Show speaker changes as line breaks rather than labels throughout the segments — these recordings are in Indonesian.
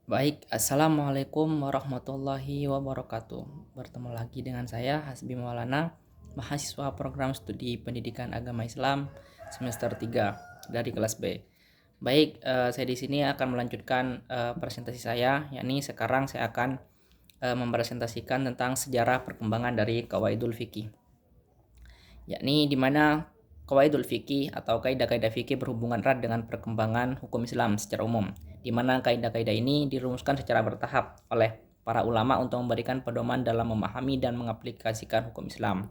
Baik, Assalamualaikum warahmatullahi wabarakatuh. Bertemu lagi dengan saya Hasbi Maulana, mahasiswa program studi pendidikan agama Islam semester 3 dari kelas B. Baik, saya di sini akan melanjutkan presentasi saya, yakni sekarang saya akan mempresentasikan tentang sejarah perkembangan dari Qawaidul Fiqih. Yakni di mana Qawaidul Fiqih atau kaidah-kaidah fikih berhubungan erat dengan perkembangan hukum Islam secara umum, di mana kaidah-kaidah ini dirumuskan secara bertahap oleh para ulama untuk memberikan pedoman dalam memahami dan mengaplikasikan hukum Islam.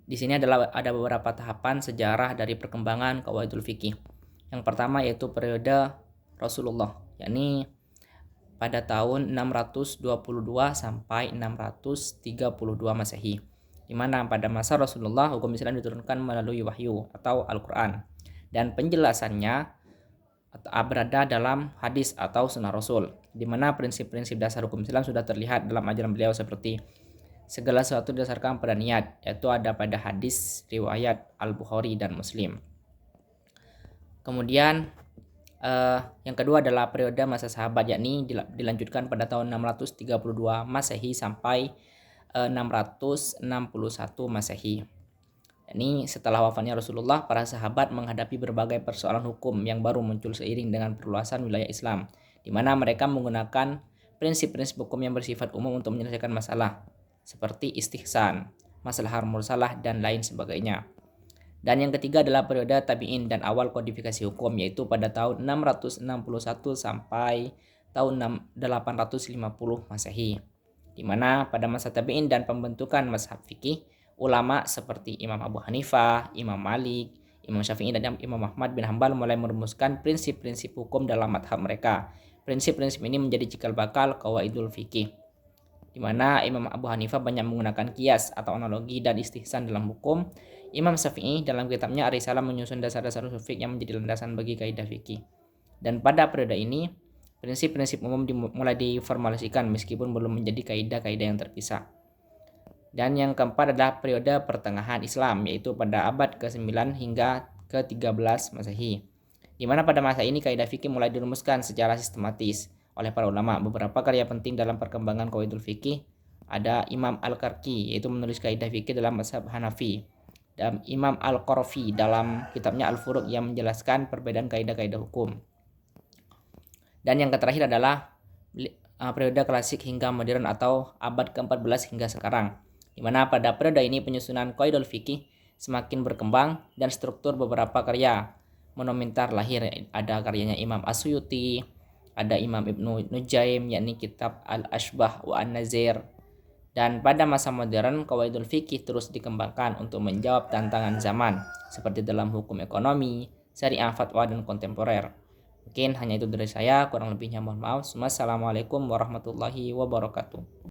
Di sini ada beberapa tahapan sejarah dari perkembangan Qawaidul Fiqih. Yang pertama yaitu periode Rasulullah, yakni pada tahun 622 sampai 632 Masehi, di mana pada masa Rasulullah hukum Islam diturunkan melalui wahyu atau Al-Quran, dan penjelasannya berada dalam hadis atau sunnah Rasul, di mana prinsip-prinsip dasar hukum Islam sudah terlihat dalam ajaran beliau seperti segala sesuatu didasarkan pada niat, yaitu ada pada hadis riwayat Al-Bukhari dan Muslim. Kemudian yang kedua adalah periode masa sahabat, yakni dilanjutkan pada tahun 632 Masehi sampai 661 Masehi. Ini setelah wafatnya Rasulullah, para sahabat menghadapi berbagai persoalan hukum yang baru muncul seiring dengan perluasan wilayah Islam, di mana mereka menggunakan prinsip-prinsip hukum yang bersifat umum untuk menyelesaikan masalah, seperti istihsan, maslahah mursalah, dan lain sebagainya. Dan yang ketiga adalah periode tabi'in dan awal kodifikasi hukum, yaitu pada tahun 661 sampai tahun 850 Masehi, di mana pada masa tabi'in dan pembentukan mazhab fikih, ulama seperti Imam Abu Hanifah, Imam Malik, Imam Syafi'i, dan Imam Ahmad bin Hambal mulai merumuskan prinsip-prinsip hukum dalam mazhab mereka. Prinsip-prinsip ini menjadi cikal bakal Qawaidul Fiqih, di mana Imam Abu Hanifah banyak menggunakan kias atau analogi dan istihsan dalam hukum. Imam Syafi'i dalam kitabnya Ar-Risalah menyusun dasar-dasar usul fiqh yang menjadi landasan bagi kaidah fikih. Dan pada periode ini, prinsip-prinsip umum mulai diformulasikan meskipun belum menjadi kaidah-kaidah yang terpisah. Dan yang keempat adalah periode pertengahan Islam, yaitu pada abad ke-9 hingga ke-13 Masehi, di mana pada masa ini kaidah fikih mulai dirumuskan secara sistematis oleh para ulama. Beberapa karya penting dalam perkembangan Qawaidul Fiqih ada Imam Al-Karki, yaitu menulis kaidah fikih dalam mazhab Hanafi, dan Imam Al-Qarafi dalam kitabnya Al-Furuq yang menjelaskan perbedaan kaidah-kaidah hukum. Dan yang terakhir adalah periode klasik hingga modern atau abad ke-14 hingga sekarang, di mana pada periode ini penyusunan Qawaidul Fiqih semakin berkembang dan struktur beberapa karya monumental lahir. Ada karyanya Imam As-Suyuti, ada Imam Ibnu Nujaim, yakni kitab Al-Ashbah wa An-Nazir. Dan pada masa modern, Qawaidul Fiqih terus dikembangkan untuk menjawab tantangan zaman, seperti dalam hukum ekonomi, syariah, fatwa, dan kontemporer. Mungkin hanya itu dari saya, kurang lebihnya mohon maaf. Wassalamualaikum warahmatullahi wabarakatuh.